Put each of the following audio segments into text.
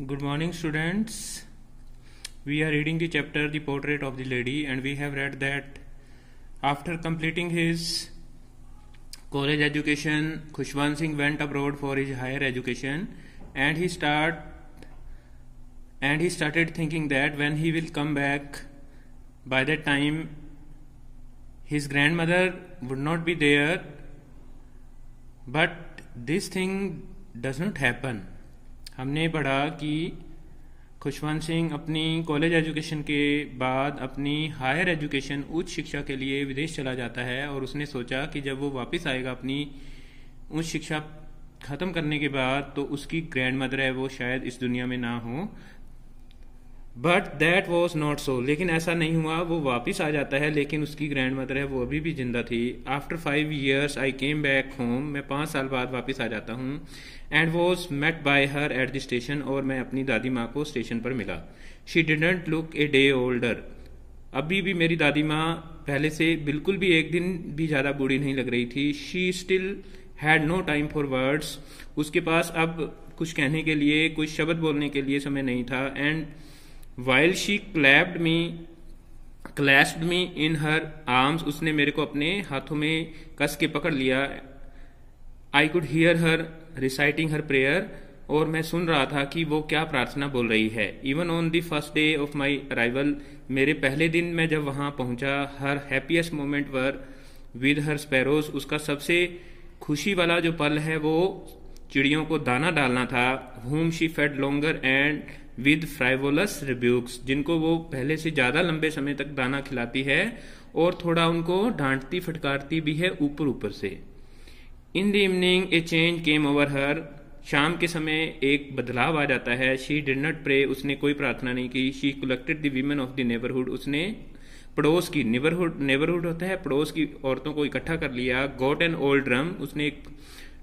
Good morning, students. We are reading the chapter The Portrait of the Lady, and we have read that after completing his college education, Khushwant Singh went abroad for his higher education, and he started thinking that when he will come back, by that time his grandmother would not be there. But this thing does not happen. हमने पढ़ा कि खुशवंत सिंह अपनी college education के बाद अपनी higher education उच्च शिक्षा के लिए विदेश चला जाता है, और उसने सोचा कि जब वो वापस आएगा अपनी उच्च शिक्षा ख़त्म करने के बाद तो उसकी ग्रैंड मदर है वो शायद इस दुनिया में ना हो. But that was not so. लेकिन ऐसा नहीं हुआ. वो वापस आ जाता है, लेकिन उसकी ग्रैंड मदर है वो अभी भी जिंदा थी. After 5 years I came back home. मैं 5 साल बाद वापस आ जाता हूँ. And was met by her at the station. और मैं अपनी दादी माँ को स्टेशन पर मिला. शी डिडंट लुक ए डे ओल्डर. अभी भी मेरी दादी माँ पहले से बिल्कुल भी एक दिन भी ज़्यादा बूढ़ी नहीं लग रही थी. She still had no time for words. उसके पास अब कुछ कहने के लिए, कुछ शब्द बोलने के लिए समय नहीं था. And while she clasped me in her arms, उसने मेरे को अपने हाथों में कस के पकड़ लिया. I could hear her reciting her prayer. और मैं सुन रहा था कि वो क्या प्रार्थना बोल रही है. Even on the first day of my arrival, मेरे पहले दिन मैं जब वहाँ पहुँचा, her happiest moment were with her sparrows. उसका सबसे खुशी वाला जो पल है वो चिड़ियों को दाना डालना था. whom she fed longer and with frivolous rebukes. जिनको वो पहले से ज़्यादा लंबे समय तक दाना खिलाती है और थोड़ा उनको डांटती फटकारती भी है ऊपर ऊपर से. In the evening a change came over her. शाम के समय एक बदलाव आ जाता है. She did not pray. उसने कोई प्रार्थना नहीं की. She collected the women of the neighbourhood. उसने पड़ोस की, नेबरहुड होता है पड़ोस की औरतों को इकट्ठा कर लिया. Got an old drum. उसने एक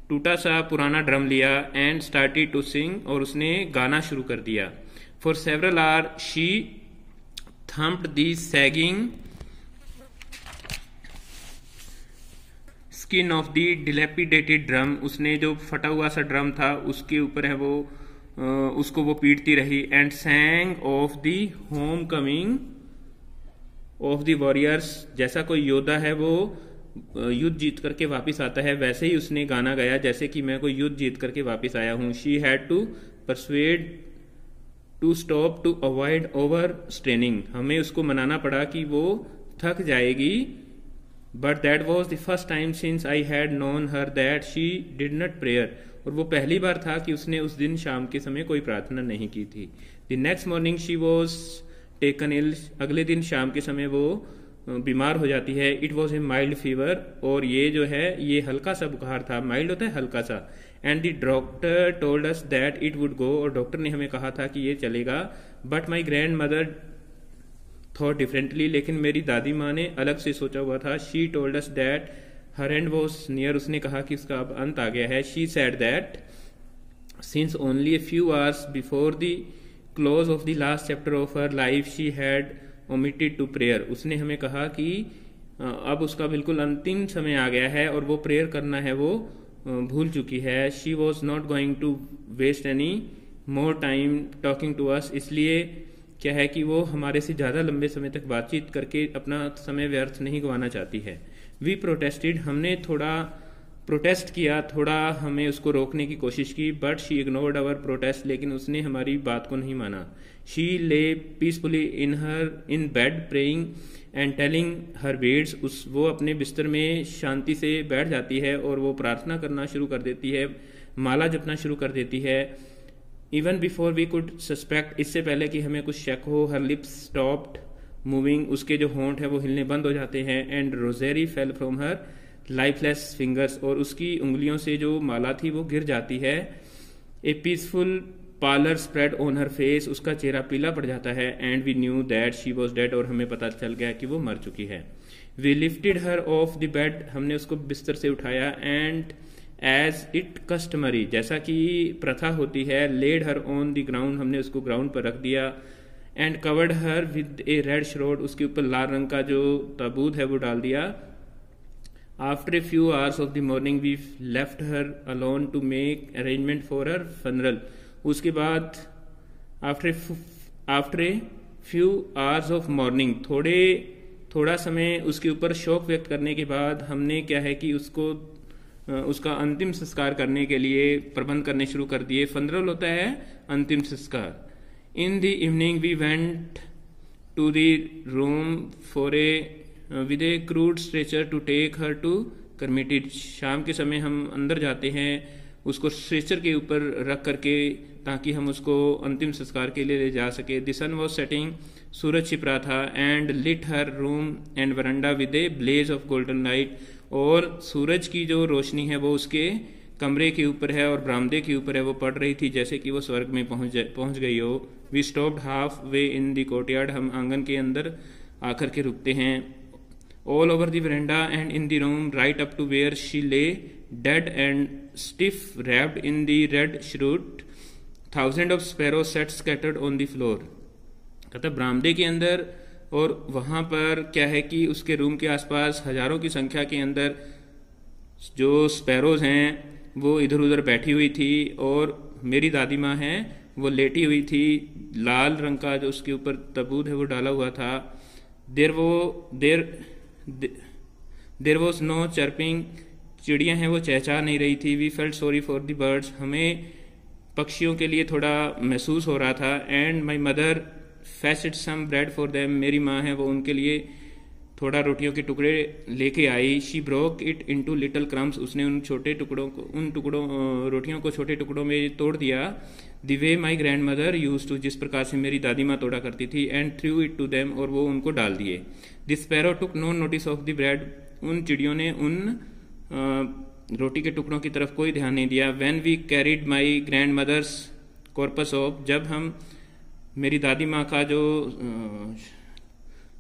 टूटा सा पुराना ड्रम लिया. And started to sing. और उसने गाना शुरू कर दिया. For several hour she thumped the sagging skin of the dilapidated drum. उसने जो फटा हुआ सा ड्रम था उसके ऊपर है वो उसको वो पीटती रही. And सैंग of the home coming of the warriors. जैसा कोई योद्धा है वो युद्ध जीत करके वापस आता है, वैसे ही उसने गाना गाया जैसे कि मैं कोई युद्ध जीत करके वापस आया हूँ. She had to persuade to stop to avoid overstraining. हमें उसको मनाना पड़ा कि वो थक जाएगी. But that was the first time since I had known her that she did not prayer. और वो पहली बार था कि उसने उस दिन शाम के समय कोई प्रार्थना नहीं की थी. The next morning she was taken ill. अगले दिन शाम के समय वो बीमार हो जाती है. It was a mild fever. और ये जो है ये हल्का सा बुखार था. माइल्ड होता है हल्का सा. And the doctor told us that it would go. और डॉक्टर ने हमें कहा था कि ये चलेगा. But my grand mother thought differently. लेकिन मेरी दादी माँ ने अलग से सोचा हुआ था. She told us that her end was near. उसने कहा कि उसका अब अंत आ गया है. She said that since only a few hours before the close of the last chapter of her life she had omitted to prayer. उसने हमें कहा कि अब उसका बिल्कुल अंतिम समय आ गया है और वो प्रेयर करना है वो भूल चुकी है. She was not going to waste any more time talking to us. इसलिए क्या है कि वो हमारे से ज़्यादा लंबे समय तक बातचीत करके अपना समय व्यर्थ नहीं गंवाना चाहती है. We protested. हमने थोड़ा प्रोटेस्ट किया, थोड़ा हमें उसको रोकने की कोशिश की. But she ignored our protest. लेकिन उसने हमारी बात को नहीं माना. She lay peacefully in bed praying and telling her beads. वो अपने बिस्तर में शांति से बैठ जाती है और वो प्रार्थना करना शुरू कर देती है, माला जपना शुरू कर देती है. Even before we could suspect. इससे पहले कि हमें कुछ शक हो. Her lips stopped moving. उसके जो होंठ है वो हिलने बंद हो जाते हैं. And rosary fell from her lifeless fingers. और उसकी उंगलियों से जो माला थी वो गिर जाती है. A peaceful pallor spread on her face. उसका चेहरा पीला पड़ जाता है. And we knew that she was dead. और हमें पता चल गया कि वो मर चुकी है. We lifted her off the bed. हमने उसको बिस्तर से उठाया. And as it customary. जैसा कि प्रथा होती है, laid her on the ground. हमने उसको ग्राउंड पर रख दिया. And covered her with a red shroud. उसके ऊपर लाल रंग का जो ताबूत है वो डाल दिया. After a few hours of the morning we left her alone to make arrangement for her funeral. उसके बाद after a few hours of morning, थोड़ा समय उसके ऊपर शोक व्यक्त करने के बाद हमने क्या है कि उसका अंतिम संस्कार करने के लिए प्रबंध करने शुरू कर दिए। फनरल होता है अंतिम संस्कार। In the evening we went to the room for with a crude stretcher to take her to cremated. शाम के समय हम अंदर जाते हैं उसको स्ट्रेचर के ऊपर रख करके, ताकि हम उसको अंतिम संस्कार के लिए ले जा सके। द सन वॉज सेटिंग, सूरज छिप रहा था। And lit her room and veranda with a blaze of golden light, और सूरज की जो रोशनी है वो उसके कमरे के ऊपर है और बरामदे के ऊपर है, वो पड़ रही थी जैसे कि वो स्वर्ग में पहुंच गई हो। We stopped halfway in the courtyard, हम आंगन के अंदर आकर के रुकते हैं। All over the veranda and in the room right up to where she lay dead and stiff wrapped in the red shroud, thousands of sparrows sat scattered on the floor। कहता बरामदे के अंदर और वहां पर क्या है कि उसके रूम के आसपास हजारों की संख्या के अंदर जो स्पैरोज हैं वो इधर उधर बैठी हुई थी, और मेरी दादी माँ है वो लेटी हुई थी। लाल रंग का जो उसके ऊपर तबूत है वो डाला हुआ था। देर वॉज नो चर्पिंग, चिड़ियाँ हैं वो चहचहा नहीं रही थी। We felt sorry for the birds, हमें पक्षियों के लिए थोड़ा महसूस हो रहा था। And my mother fetched some bread for them, मेरी माँ है वो उनके लिए थोड़ा रोटियों के टुकड़े लेके आई। She broke it into little crumbs, उसने उन रोटियों को छोटे टुकड़ों में तोड़ दिया। The way my grandmother use to, जिस प्रकार से मेरी दादी माँ तोड़ा करती थी। And threw it to them, और वो उनको डाल दिए। The sparrow took no notice of the bread, उन चिड़ियों ने उन रोटी के टुकड़ों की तरफ कोई ध्यान नहीं दिया। When we carried my grandmother's corpse off, जब हम मेरी दादी माँ का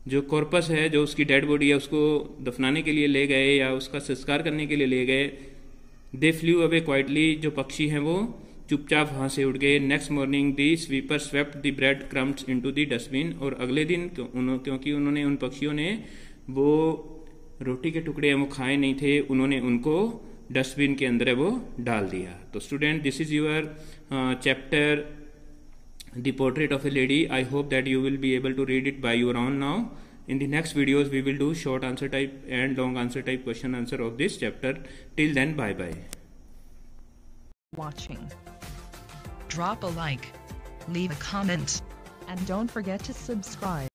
जो कॉर्पस है, जो उसकी डेड बॉडी है, उसको दफनाने के लिए ले गए या उसका संस्कार करने के लिए ले गए। दे फ्लू अवे क्वाइटली, जो पक्षी हैं वो चुपचाप वहां से उड़ गए। Next morning the sweeper swept the bread crumbs into the dustbin, और अगले दिन क्योंकि उन्होंने उन पक्षियों ने वो रोटी के टुकड़े वो खाए नहीं थे, उन्होंने उनको डस्टबिन के अंदर वो डाल दिया। तो student, this is your chapter the portrait of A lady. I hope that you will be able to read it by your own now. In the next videos, we will do short answer type and long answer type question answer of this chapter. Till then, bye bye. Watching. Drop a like, leave a comment, and don't forget to subscribe.